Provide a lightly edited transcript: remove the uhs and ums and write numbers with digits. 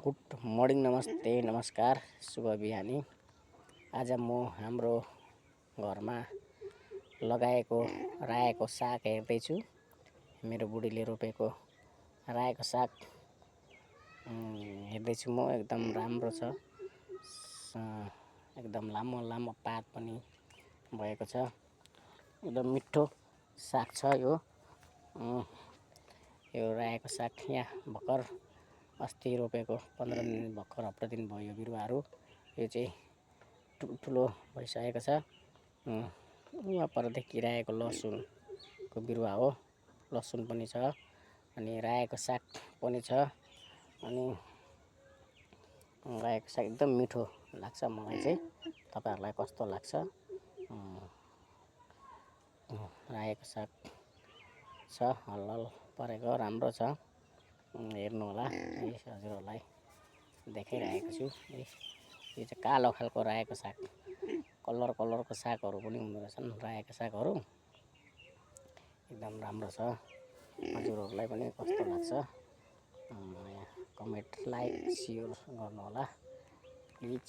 Good morning, नमस्ते, नमस्कार, शुभ बिहानी। आज म हाम्रो घरमा लगाएको रायोको साग हेर्दैछु। मेरो बुढीले रोपेको रायोको साग हेर्दैछु म। एकदम राम्रो छ, एकदम लामो लामो पात पनि भएको छ। एकदम मिठो साग छ यो। यो रायोको साग यहाँ भर्खर अस्ति रोपेको 15 दिन भर्खर हप्ता दिन भयो बिरुवाहरू। यो चाहिँ ठुलो भइसकेको छ। वहाँ पर देखिरहेको लसुनको बिरुवा हो। लसुन पनि छ अनि रायोको साग पनि छ। अनि रायोको साग एकदम मिठो लाग्छ मलाई चाहिँ। तपाईहरुलाई कस्तो लाग्छ? रायोको साग छ, हलहल परेको राम्रो छ। हेर्नु होला, हजुरहरूलाई देखाइरहेको छु। यो चाहिँ कालो खालको रायोको साग, कलरको सागहरू पनि हुँदो रहेछन् रायोको सागहरू। एकदम राम्रो छ। हजुरहरूलाई पनि कस्तो लाग्छ कमेन्ट, लाइक, सेयर गर्नु होला प्लिज।